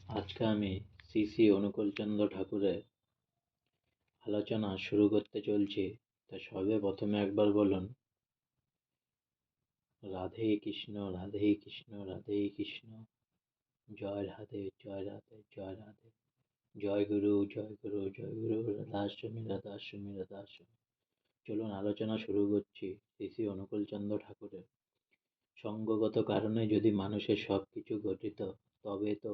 আজকে আমি শ্রী শ্রী অনুকূলচন্দ্র ঠাকুরের আলোচনা শুরু করতে চলছি। তা সবে প্রথমে একবার বলুন, রাধে কৃষ্ণ রাধে কৃষ্ণ রাধে কৃষ্ণ, জয় রাধে জয় রাধে জয় রাধে, জয় গুরু জয় গুরু জয় গুরু, রাধাষ্টমী রাধাষ্টমী রাধাষ্টমী। চলুন আলোচনা শুরু করছি শ্রী শ্রী অনুকূলচন্দ্র ঠাকুরের। সঙ্গগত কারণে যদি মানুষের সব কিছু ঘটিত, তবে তো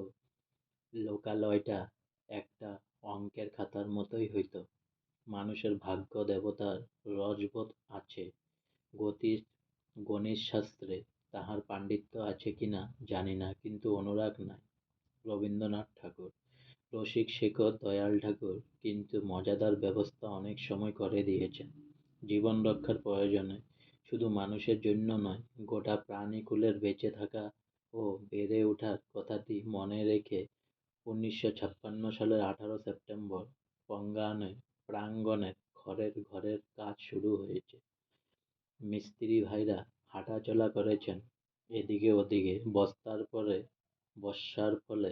লোকালয়টা একটা অঙ্কের খাতার মতোই হইত। মানুষের ভাগ্য দেবতার রসবোধ আছে, গণিত শাস্ত্রে তাহার পাণ্ডিত্য আছে কিনা জানি না, কিন্তু অনুরাগ নাই। রবীন্দ্রনাথ ঠাকুর, রসিক শেখর দয়াল ঠাকুর কিন্তু মজাদার ব্যবস্থা অনেক সময় করে দিয়েছেন। জীবন রক্ষার প্রয়োজনে শুধু মানুষের জন্য নয়, গোটা প্রাণীকুলের বেঁচে থাকা ও বেড়ে ওঠার কথাটি মনে রেখে 1956 সালের 18 সেপ্টেম্বর প্রাঙ্গণে ঘরের ঘরের কাজ শুরু হয়েছে। মিস্ত্রি ভাইরা হাঁটাচলা করেছেন এদিকে ওদিকে। বর্ষার ফলে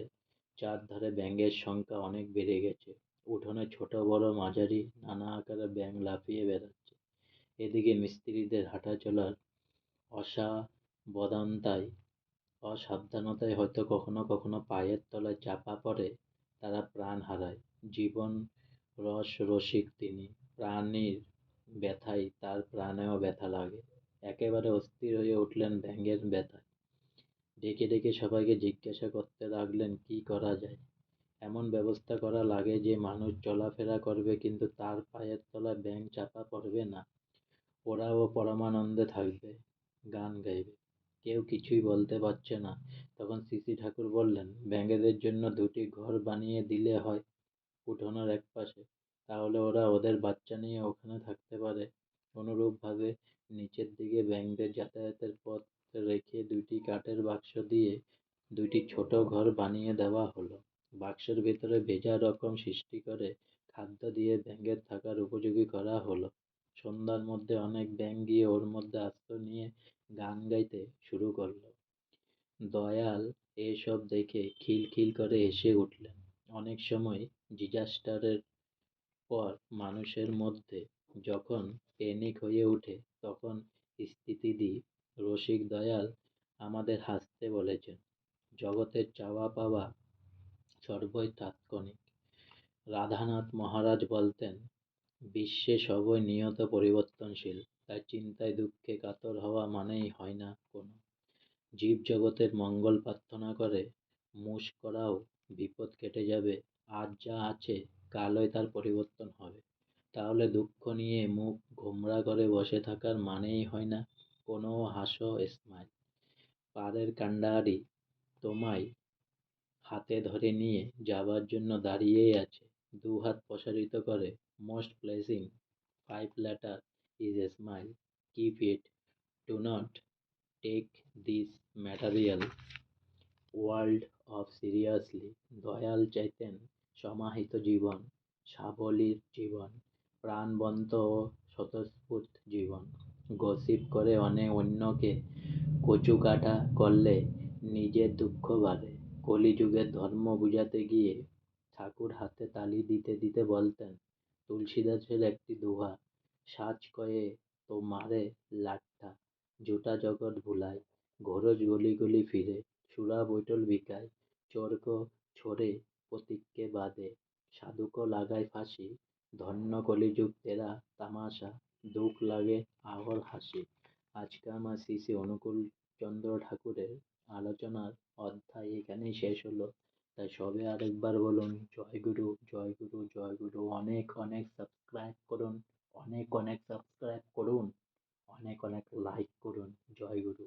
চারধারে ব্যাঙের সংখ্যা অনেক বেড়ে গেছে। উঠোনে ছোট বড় মাঝারি নানা আকারের ব্যাঙ লাফিয়ে বেড়াচ্ছে। এদিকে মিস্ত্রিদের হাঁটাচলার অসাবধানতায় হয়তো কখনো কখনো পায়ের তলায় চাপা পড়ে, তারা প্রাণ হারায়। জীবন রসিক তিনি, প্রাণীর ব্যথায় তার প্রাণেও ব্যথা লাগে। একেবারে অস্থির হয়ে উঠলেন ব্যাঙের ব্যথায়। ডেকে ডেকে সবাইকে জিজ্ঞাসা করতে লাগলেন কি করা যায়। এমন ব্যবস্থা করা লাগে যে মানুষ চলাফেরা করবে, কিন্তু তার পায়ের তলায় ব্যাঙ চাপা পড়বে না। ওরাও পরমানন্দে থাকবে, গান গাইবে। কেউ কিছুই বলতে পারছে না। তখন শ্রী ঠাকুর বললেন, ব্যাঙেদের জন্য দুটি ঘর বানিয়ে দিলে হয় উঠোনের একপাশে, তাহলে ওরা ওদের বাচ্চা নিয়ে ওখানে থাকতে পারে। অনুরূপভাবে নিচের দিকে ব্যাঙদের যাতায়াতের পথ রেখে দুটি কাঠের বাক্স দিয়ে দুটি ছোট ঘর বানিয়ে দেওয়া হলো। বাক্সের ভেতরে ভেজা রকম সৃষ্টি করে খাদ্য দিয়ে ব্যাঙের থাকার উপযোগী করা হলো। সন্ধ্যার মধ্যে অনেক ব্যাঙ গিয়ে ওর মধ্যে আশ্রয় নিয়ে গান গাইতে শুরু করলো। দয়াল এসব দেখে খিলখিল করে হেসে উঠলেন। অনেক সময় ডিজাস্টারের পর মানুষের মধ্যে যখন প্যানিক হয়ে ওঠে, তখন স্থিতিদি রসিক দয়াল আমাদের হাসতে বলেছেন। জগতের চাওয়া পাওয়া সর্বই তাৎক্ষণিক। রাধানাথ মহারাজ বলতেন, বিশ্বে সবই নিয়ত পরিবর্তনশীল, তাই চিন্তায় দুঃখে কাতর হওয়া মানেই হয় না কোনো। জীবজগতের মঙ্গল প্রার্থনা করে মুষ করাও বিপদ কেটে যাবে, আজ যা আছে কালই তার পরিবর্তন হবে। তাহলে দুঃখ নিয়ে মুখ গোমড়া করে বসে থাকার মানেই হয় না কোনো হাসো স্মাইল। পাড়ের কান্ডারি তোমায় হাতে ধরে নিয়ে যাবার জন্য দাঁড়িয়েই আছে, দুহাত প্রসারিত করে। Most pleasing 5 letter is a smile. Keep it. Do not take this material world of seriously. Dayal চাইতেন সমাহিত জীবন, সাবলীল জীবন, প্রাণবন্ত ও স্বতঃস্ফূর্ত জীবন। গসিপ করে অন্যকে কচুকাটা করলে নিজের দুঃখ বাড়ে। কলিযুগের ধর্ম বুঝাতে গিয়ে ঠাকুর হাতে তালি দিতে দিতে বলতেন, তুলসীদাসের একটি দোহা, সাজ কয়ে তো মারে লাট্টা, জুটা জগৎ ভুলায়, ঘোরজ গলি গলি ফিরে, সুরা বৈঠল বিকায়, চোরক ছোড়ে প্রতীককে বাঁধে, সাধুক লাগায় ফাঁসি, ধন্য কলিযুগ তেরা তামাশা, দুঃখ লাগে আহর হাসি। আজকে আমার শ্রী শ্রী অনুকূল চন্দ্র ঠাকুরের আলোচনার অধ্যায় এখানেই শেষ হলো। তাই সবে আরেকবার বলুন, জয় গুরু জয় গুরু জয় গুরু। অনেক অনেক সাবস্ক্রাইব করুন, অনেক অনেক সাবস্ক্রাইব করুন, অনেক অনেক লাইক করুন। জয় গুরু।